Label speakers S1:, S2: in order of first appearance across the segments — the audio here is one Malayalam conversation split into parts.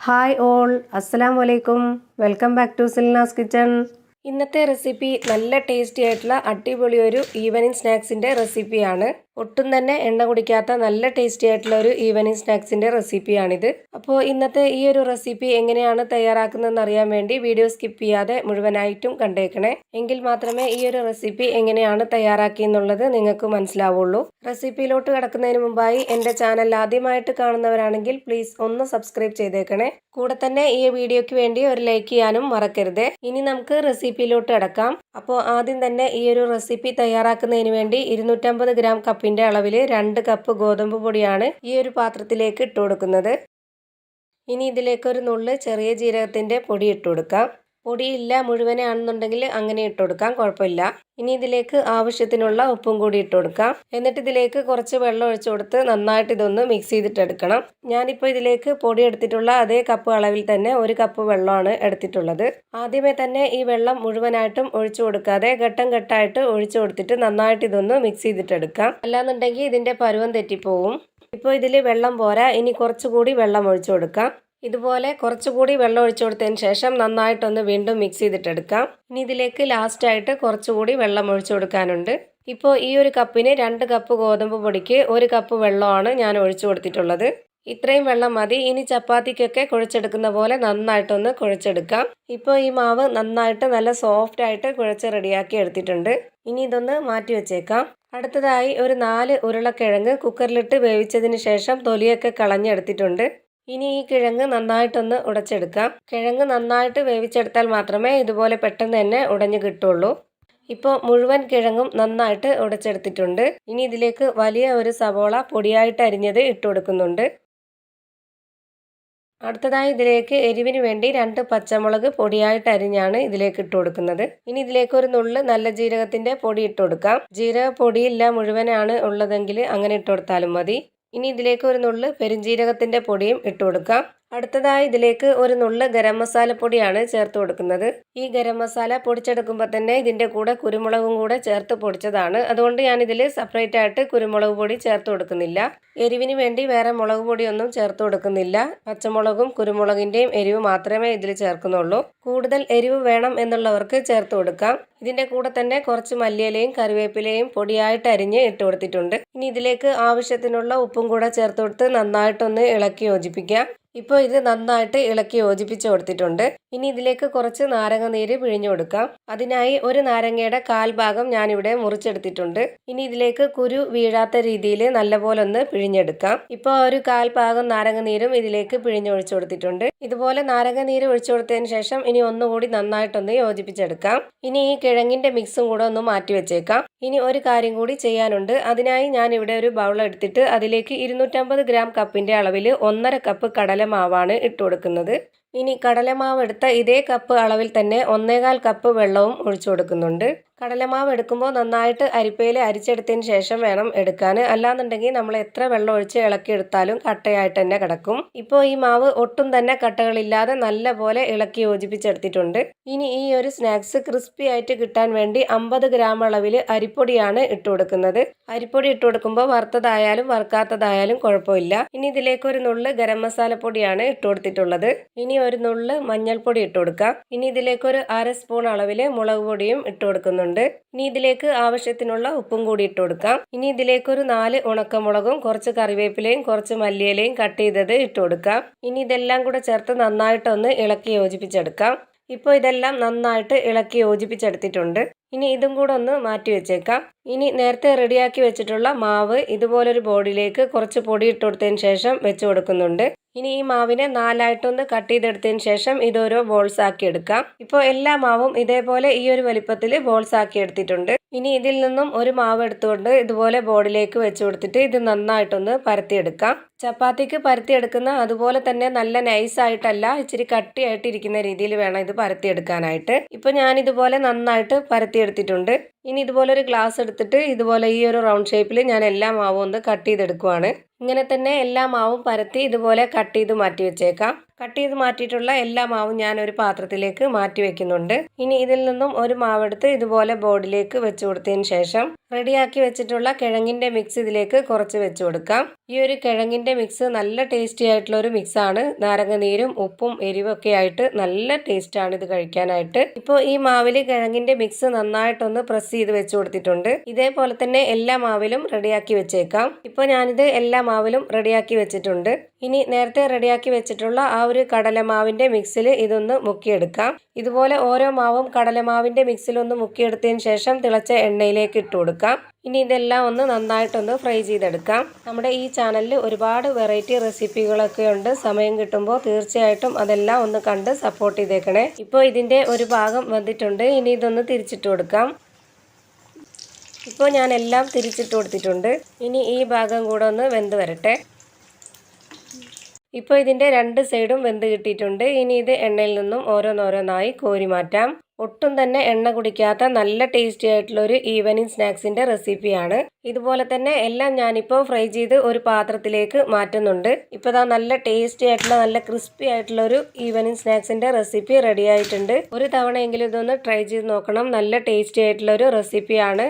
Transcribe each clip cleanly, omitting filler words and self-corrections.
S1: ഹായ് ഓൾ, അസ്സലാമു അലൈക്കും. Welcome back to Silna's kitchen. ഇന്നത്തെ റെസിപ്പി നല്ല ടേസ്റ്റി ആയിട്ടുള്ള അടിപൊളി ഒരു ഈവനിങ് സ്നാക്സിൻ്റെ റെസിപ്പിയാണ്. ഒട്ടും തന്നെ എണ്ണ കുടിക്കാത്ത നല്ല ടേസ്റ്റി ആയിട്ടുള്ള ഒരു ഈവനിങ് സ്നാക്സിൻ്റെ റെസിപ്പിയാണിത്. അപ്പോൾ ഇന്നത്തെ ഈ ഒരു റെസിപ്പി എങ്ങനെയാണ് തയ്യാറാക്കുന്നതെന്ന് അറിയാൻ വേണ്ടി വീഡിയോ സ്കിപ്പ് ചെയ്യാതെ മുഴുവനായിട്ടും കണ്ടേക്കണേ. എങ്കിൽ മാത്രമേ ഈ ഒരു റെസിപ്പി എങ്ങനെയാണ് തയ്യാറാക്കിയെന്നുള്ളത് നിങ്ങൾക്ക് മനസ്സിലാവുള്ളൂ. റെസിപ്പിയിലോട്ട് കിടക്കുന്നതിന് മുമ്പായി എൻ്റെ ചാനൽ ആദ്യമായിട്ട് കാണുന്നവരാണെങ്കിൽ പ്ലീസ് ഒന്ന് സബ്സ്ക്രൈബ് ചെയ്തേക്കണേ. കൂടെ തന്നെ ഈ വീഡിയോയ്ക്ക് വേണ്ടി ഒരു ലൈക്ക് ചെയ്യാനും മറക്കരുത്. ഇനി നമുക്ക് റെസിപ്പിയിലോട്ട് കിടക്കാം. അപ്പോൾ ആദ്യം തന്നെ ഈ ഒരു റെസിപ്പി തയ്യാറാക്കുന്നതിന് വേണ്ടി 250 ഗ്രാം കപ്പിൻ്റെ അളവിൽ 2 കപ്പ് ഗോതമ്പ് പൊടിയാണ് ഈ ഒരു പാത്രത്തിലേക്ക് ഇട്ട് കൊടുക്കുന്നത്. ഇനി ഇതിലേക്കൊരു നുള്ള് ചെറിയ ജീരകത്തിൻ്റെ പൊടി ഇട്ട് കൊടുക്കാം. പൊടിയില്ല മുഴുവനാണെന്നുണ്ടെങ്കിൽ അങ്ങനെ ഇട്ട് കൊടുക്കാം, കുഴപ്പമില്ല. ഇനി ഇതിലേക്ക് ആവശ്യത്തിനുള്ള ഉപ്പും കൂടി ഇട്ട് കൊടുക്കാം. എന്നിട്ട് ഇതിലേക്ക് കുറച്ച് വെള്ളം ഒഴിച്ചു കൊടുത്ത് നന്നായിട്ട് ഇതൊന്ന് മിക്സ് ചെയ്തിട്ടെടുക്കണം. ഞാനിപ്പോൾ ഇതിലേക്ക് പൊടി എടുത്തിട്ടുള്ള അതേ കപ്പ് അളവിൽ തന്നെ 1 കപ്പ് വെള്ളമാണ് എടുത്തിട്ടുള്ളത്. ആദ്യമേ തന്നെ ഈ വെള്ളം മുഴുവനായിട്ടും ഒഴിച്ചു കൊടുക്കാതെ ഘട്ടം ഘട്ടമായിട്ട് ഒഴിച്ചു കൊടുത്തിട്ട് നന്നായിട്ട് ഇതൊന്ന് മിക്സ് ചെയ്തിട്ടെടുക്കാം. അല്ലാന്നുണ്ടെങ്കിൽ ഇതിൻ്റെ പരുവം തെറ്റിപ്പോവും. ഇപ്പോൾ ഇതിൽ വെള്ളം പോരാ, ഇനി കുറച്ചുകൂടി വെള്ളം ഒഴിച്ചു കൊടുക്കാം. ഇതുപോലെ കുറച്ചുകൂടി വെള്ളം ഒഴിച്ചു കൊടുത്തതിന് ശേഷം നന്നായിട്ടൊന്ന് വീണ്ടും മിക്സ് ചെയ്തിട്ടെടുക്കാം. ഇനി ഇതിലേക്ക് ലാസ്റ്റായിട്ട് കുറച്ചുകൂടി വെള്ളം ഒഴിച്ചു കൊടുക്കാനുണ്ട്. ഇപ്പോൾ ഈ ഒരു കപ്പിന് 2 കപ്പ് ഗോതമ്പ് പൊടിക്ക് 1 കപ്പ് വെള്ളമാണ് ഞാൻ ഒഴിച്ചു കൊടുത്തിട്ടുള്ളത്. ഇത്രയും വെള്ളം മതി. ഇനി ചപ്പാത്തിക്കൊക്കെ കുഴച്ചെടുക്കുന്ന പോലെ നന്നായിട്ടൊന്ന് കുഴച്ചെടുക്കാം. ഇപ്പോൾ ഈ മാവ് നന്നായിട്ട് നല്ല സോഫ്റ്റായിട്ട് കുഴച്ച് റെഡിയാക്കി എടുത്തിട്ടുണ്ട്. ഇനി ഇതൊന്ന് മാറ്റി വെച്ചേക്കാം. അടുത്തതായി ഒരു 4 ഉരുളക്കിഴങ്ങ് കുക്കറിലിട്ട് വേവിച്ചതിന് ശേഷം തൊലിയൊക്കെ കളഞ്ഞെടുത്തിട്ടുണ്ട്. ഇനി ഈ കിഴങ്ങ് നന്നായിട്ടൊന്ന് ഉടച്ചെടുക്കാം. കിഴങ്ങ് നന്നായിട്ട് വേവിച്ചെടുത്താൽ മാത്രമേ ഇതുപോലെ പെട്ടെന്ന് തന്നെ ഉടഞ്ഞു കിട്ടുള്ളൂ. ഇപ്പോൾ മുഴുവൻ കിഴങ്ങും നന്നായിട്ട് ഉടച്ചെടുത്തിട്ടുണ്ട്. ഇനി ഇതിലേക്ക് വലിയ ഒരു സവോള പൊടിയായിട്ട് അരിഞ്ഞത് ഇട്ട് കൊടുക്കുന്നുണ്ട്. അടുത്തതായി ഇതിലേക്ക് എരിവിന് വേണ്ടി 2 പച്ചമുളക് പൊടിയായിട്ട് അരിഞ്ഞാണ് ഇതിലേക്ക് ഇട്ട് കൊടുക്കുന്നത്. ഇനി ഇതിലേക്ക് ഒരു നുള്ള് നല്ല ജീരകത്തിൻ്റെ പൊടി ഇട്ട് കൊടുക്കാം. ജീരക പൊടിയില്ല മുഴുവനാണ് ഉള്ളതെങ്കിൽ അങ്ങനെ ഇട്ട് കൊടുത്താലും മതി. ഇനി ഇതിലേക്ക് ഒരു നുള്ള് പെരുംജീരകത്തിൻ്റെ പൊടിയും ഇട്ട് കൊടുക്കാം. അടുത്തതായി ഇതിലേക്ക് ഒരു നുള്ള് ഗരം മസാല പൊടിയാണ് ചേർത്ത് കൊടുക്കുന്നത്. ഈ ഗരം മസാല പൊടിച്ചെടുക്കുമ്പോൾ തന്നെ ഇതിൻ്റെ കൂടെ കുരുമുളകും കൂടെ ചേർത്ത് പൊടിച്ചതാണ്. അതുകൊണ്ട് ഞാൻ ഇതിൽ സെപ്പറേറ്റ് ആയിട്ട് കുരുമുളക് പൊടി ചേർത്ത് കൊടുക്കുന്നില്ല. എരിവിന് വേണ്ടി വേറെ മുളക് പൊടിയൊന്നും ചേർത്ത് കൊടുക്കുന്നില്ല. പച്ചമുളകും കുരുമുളകിൻ്റെയും എരിവ് മാത്രമേ ഇതിൽ ചേർക്കുന്നുള്ളൂ. കൂടുതൽ എരിവ് വേണം എന്നുള്ളവർക്ക് ചേർത്ത് കൊടുക്കാം. ഇതിൻ്റെ കൂടെ തന്നെ കുറച്ച് മല്ലിയിലയും കറിവേപ്പിലയും പൊടിയായിട്ട് അരിഞ്ഞ് ഇട്ട് കൊടുത്തിട്ടുണ്ട്. ഇനി ഇതിലേക്ക് ആവശ്യത്തിനുള്ള ഉപ്പും കൂടെ ചേർത്ത് കൊടുത്ത് നന്നായിട്ടൊന്ന് ഇളക്കി യോജിപ്പിക്കാം. ഇപ്പോൾ ഇത് നന്നായിട്ട് ഇളക്കി യോജിപ്പിച്ച് കൊടുത്തിട്ടുണ്ട്. ഇനി ഇതിലേക്ക് കുറച്ച് നാരങ്ങ നീര് പിഴിഞ്ഞു കൊടുക്കാം. അതിനായി ഒരു നാരങ്ങയുടെ 1/4 ഭാഗം ഞാനിവിടെ മുറിച്ചെടുത്തിട്ടുണ്ട്. ഇനി ഇതിലേക്ക് കുരു വീഴാത്ത രീതിയിൽ നല്ലപോലെ ഒന്ന് പിഴിഞ്ഞെടുക്കാം. ഇപ്പോൾ ഒരു 1/4 ഭാഗം നാരങ്ങ നീരും ഇതിലേക്ക് പിഴിഞ്ഞൊഴിച്ചു കൊടുത്തിട്ടുണ്ട്. ഇതുപോലെ നാരങ്ങ നീര് ഒഴിച്ചു കൊടുത്തതിന് ശേഷം ഇനി ഒന്നുകൂടി നന്നായിട്ടൊന്ന് യോജിപ്പിച്ചെടുക്കാം. ഇനി ഈ കിഴങ്ങിൻ്റെ മിക്സും കൂടെ ഒന്ന് മാറ്റി വെച്ചേക്കാം. ഇനി ഒരു കാര്യം കൂടി ചെയ്യാനുണ്ട്. അതിനായി ഞാൻ ഇവിടെ ഒരു ബൗൾ എടുത്തിട്ട് അതിലേക്ക് 250 ഗ്രാം കപ്പിൻ്റെ അളവിൽ 1.5 കപ്പ് കടലമാവാണ് ഇട്ട് കൊടുക്കുന്നത്. ഇനി കടലമാവ് എടുത്ത ഇതേ കപ്പ് അളവിൽ തന്നെ 1.25 കപ്പ് വെള്ളവും ഒഴിച്ചു കൊടുക്കുന്നുണ്ട്. കടലമാവ് എടുക്കുമ്പോൾ നന്നായിട്ട് അരിപ്പയിൽ അരിച്ചെടുത്തതിന് ശേഷം വേണം എടുക്കാൻ. അല്ലാന്നുണ്ടെങ്കിൽ നമ്മൾ എത്ര വെള്ളം ഒഴിച്ച് ഇളക്കിയെടുത്താലും കട്ടയായിട്ട് തന്നെ കിടക്കും. ഇപ്പോൾ ഈ മാവ് ഒട്ടും തന്നെ കട്ടകളില്ലാതെ നല്ല പോലെ ഇളക്കി യോജിപ്പിച്ചെടുത്തിട്ടുണ്ട്. ഇനി ഈ ഒരു സ്നാക്സ് ക്രിസ്പി ആയിട്ട് കിട്ടാൻ വേണ്ടി 50 ഗ്രാം അളവിൽ അരിപ്പൊടിയാണ് ഇട്ട് കൊടുക്കുന്നത്. അരിപ്പൊടി ഇട്ട് കൊടുക്കുമ്പോൾ വറുത്തതായാലും വറുക്കാത്തതായാലും കുഴപ്പമില്ല. ഇനി ഇതിലേക്ക് ഒരു നുള്ള് ഗരം മസാല പൊടിയാണ് ഇട്ട് കൊടുത്തിട്ടുള്ളത്. ഇനി ഒരു നുള്ള് മഞ്ഞൾപ്പൊടി ഇട്ട് കൊടുക്കാം. ഇനി ഇതിലേക്ക് ഒരു 1/2 സ്പൂൺ അളവിൽ മുളക് പൊടിയും ഇട്ട് കൊടുക്കുന്നുണ്ട്. ഇനി ഇതിലേക്ക് ആവശ്യത്തിനുള്ള ഉപ്പും കൂടി ഇട്ട് കൊടുക്കാം. ഇനി ഇതിലേക്ക് ഒരു 4 ഉണക്കമുളകും കുറച്ച് കറിവേപ്പിലയും കുറച്ച് മല്ലിയിലയും കട്ട് ചെയ്തത് ഇട്ട് കൊടുക്കാം. ഇനി ഇതെല്ലാം കൂടെ ചേർത്ത് നന്നായിട്ടൊന്ന് ഇളക്കി യോജിപ്പിച്ചെടുക്കാം. ഇപ്പോൾ ഇതെല്ലാം നന്നായിട്ട് ഇളക്കി യോജിപ്പിച്ചെടുത്തിട്ടുണ്ട്. ഇനി ഇതും കൂടെ ഒന്ന് മാറ്റി വെച്ചേക്കാം. ഇനി നേരത്തെ റെഡിയാക്കി വെച്ചിട്ടുള്ള മാവ് ഇതുപോലൊരു ബോളിലേക്ക് കുറച്ച് പൊടി ഇട്ട് കൊടുത്തതിന് ശേഷം വെച്ച് കൊടുക്കുന്നുണ്ട്. ഇനി ഈ മാവിനെ 4ആയിട്ടൊന്ന് കട്ട് ചെയ്തെടുത്തതിന് ശേഷം ഇതോരോ ബോൾസ് ആക്കി എടുക്കാം. ഇപ്പോൾ എല്ലാ മാവും ഇതേപോലെ ഈ ഒരു വലിപ്പത്തിൽ ബോൾസ് ആക്കി എടുത്തിട്ടുണ്ട്. ഇനി ഇതിൽ നിന്നും ഒരു മാവ് എടുത്തുകൊണ്ട് ഇതുപോലെ ബോർഡിലേക്ക് വെച്ച് കൊടുത്തിട്ട് ഇത് നന്നായിട്ടൊന്ന് പരത്തിയെടുക്കാം. ചപ്പാത്തിക്ക് പരത്തിയെടുക്കുന്ന അതുപോലെ തന്നെ നല്ല നൈസായിട്ടല്ല, ഇച്ചിരി കട്ടിയായിട്ട് ഇരിക്കുന്ന രീതിയിൽ വേണം ഇത് പരത്തിയെടുക്കാനായിട്ട്. ഇപ്പോൾ ഞാനിതുപോലെ നന്നായിട്ട് പരത്തിയെടുത്തിട്ടുണ്ട്. ഇനി ഇതുപോലെ ഒരു ഗ്ലാസ് എടുത്തിട്ട് ഇതുപോലെ ഈ ഒരു റൗണ്ട് ഷേപ്പിൽ ഞാൻ എല്ലാ മാവും ഒന്ന് കട്ട് ചെയ്തെടുക്കുവാണ്. ഇങ്ങനെ തന്നെ എല്ലാ മാവും പരത്തി ഇതുപോലെ കട്ട് ചെയ്ത് മാറ്റി വെച്ചേക്കാം. കട്ട് ചെയ്ത് മാറ്റിയിട്ടുള്ള എല്ലാ മാവും ഞാൻ ഒരു പാത്രത്തിലേക്ക് മാറ്റി വെക്കുന്നുണ്ട്. ഇനി ഇതിൽ നിന്നും ഒരു മാവെടുത്ത് ഇതുപോലെ ബോർഡിലേക്ക് വെച്ച് കൊടുത്തതിന് ശേഷം റെഡിയാക്കി വെച്ചിട്ടുള്ള കിഴങ്ങിൻ്റെ മിക്സ് ഇതിലേക്ക് കുറച്ച് വെച്ച് കൊടുക്കാം. ഈ ഒരു കിഴങ്ങിൻ്റെ മിക്സ് നല്ല ടേസ്റ്റി ആയിട്ടുള്ള ഒരു മിക്സാണ്. നാരങ്ങ നീരും ഉപ്പും എരിവൊക്കെ ആയിട്ട് നല്ല ടേസ്റ്റാണ് ഇത് കഴിക്കാനായിട്ട്. ഇപ്പോൾ ഈ മാവിൽ കിഴങ്ങിൻ്റെ മിക്സ് നന്നായിട്ടൊന്ന് പ്രസ് ചെയ്ത് വെച്ച് കൊടുത്തിട്ടുണ്ട്. ഇതേപോലെ തന്നെ എല്ലാ മാവിലും റെഡിയാക്കി വെച്ചേക്കാം. ഇപ്പോൾ ഞാനിത് എല്ലാ മാവിലും റെഡിയാക്കി വെച്ചിട്ടുണ്ട്. ഇനി നേരത്തെ റെഡിയാക്കി വെച്ചിട്ടുള്ള ആ ഒരു കടലമാവിൻ്റെ മിക്സിൽ ഇതൊന്ന് മുക്കിയെടുക്കാം. ഇതുപോലെ ഓരോ മാവും കടലമാവിൻ്റെ മിക്സിലൊന്ന് മുക്കിയെടുത്തതിന് ശേഷം തിളച്ച എണ്ണയിലേക്ക് ഇട്ട് കൊടുക്കാം. ഇനി ഇതെല്ലാം ഒന്ന് നന്നായിട്ടൊന്ന് ഫ്രൈ ചെയ്തെടുക്കാം. നമ്മുടെ ഈ ചാനലിൽ ഒരുപാട് വെറൈറ്റി റെസിപ്പികളൊക്കെ ഉണ്ട്. സമയം കിട്ടുമ്പോൾ തീർച്ചയായിട്ടും അതെല്ലാം ഒന്ന് കണ്ട് സപ്പോർട്ട് ചെയ്തേക്കണേ. ഇപ്പോൾ ഇതിൻ്റെ ഒരു ഭാഗം വന്നിട്ടുണ്ട്. ഇനി ഇതൊന്ന് തിരിച്ചിട്ട് കൊടുക്കാം. ഇപ്പോൾ ഞാൻ എല്ലാം തിരിച്ചിട്ട് കൊടുത്തിട്ടുണ്ട്. ഇനി ഈ ഭാഗം കൂടെ ഒന്ന് വെന്ത് വരട്ടെ. ഇപ്പോൾ ഇതിൻ്റെ രണ്ട് സൈഡും വെന്ത് കിട്ടിയിട്ടുണ്ട്. ഇനി ഇത് എണ്ണയിൽ നിന്നും ഓരോന്നോരോന്നായി കോരി മാറ്റാം. ഒട്ടും തന്നെ എണ്ണ കുടിക്കാത്ത നല്ല ടേസ്റ്റി ആയിട്ടുള്ളൊരു ഈവനിങ് സ്നാക്സിൻ്റെ റെസിപ്പിയാണ്. ഇതുപോലെ തന്നെ എല്ലാം ഞാനിപ്പോൾ ഫ്രൈ ചെയ്ത് ഒരു പാത്രത്തിലേക്ക് മാറ്റുന്നുണ്ട്. ഇപ്പോൾ ഇതാ നല്ല ടേസ്റ്റി ആയിട്ടുള്ള നല്ല ക്രിസ്പി ആയിട്ടുള്ള ഒരു ഈവനിങ് സ്നാക്സിൻ്റെ റെസിപ്പി റെഡി ആയിട്ടുണ്ട്. ഒരു തവണയെങ്കിലും ഇതൊന്ന് ട്രൈ ചെയ്ത് നോക്കണം. നല്ല ടേസ്റ്റി ആയിട്ടുള്ള ഒരു റെസിപ്പിയാണ്.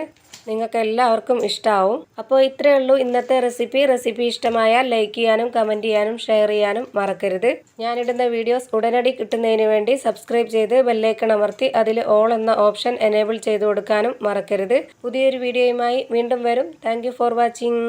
S1: നിങ്ങൾക്ക് എല്ലാവർക്കും ഇഷ്ടമാവും. അപ്പോൾ ഇത്രയേ ഉള്ളൂ ഇന്നത്തെ റെസിപ്പി ഇഷ്ടമായാൽ ലൈക്ക് ചെയ്യാനും കമൻറ്റ് ചെയ്യാനും ഷെയർ ചെയ്യാനും മറക്കരുത്. ഞാനിടുന്ന വീഡിയോസ് ഉടനടി കിട്ടുന്നതിന് വേണ്ടി സബ്സ്ക്രൈബ് ചെയ്ത് ബെല്ലൈക്കൺ അമർത്തി അതിൽ ഓൾ എന്ന ഓപ്ഷൻ എനേബിൾ ചെയ്ത് കൊടുക്കാനും മറക്കരുത്. പുതിയൊരു വീഡിയോയുമായി വീണ്ടും വരും. Thank you for watching.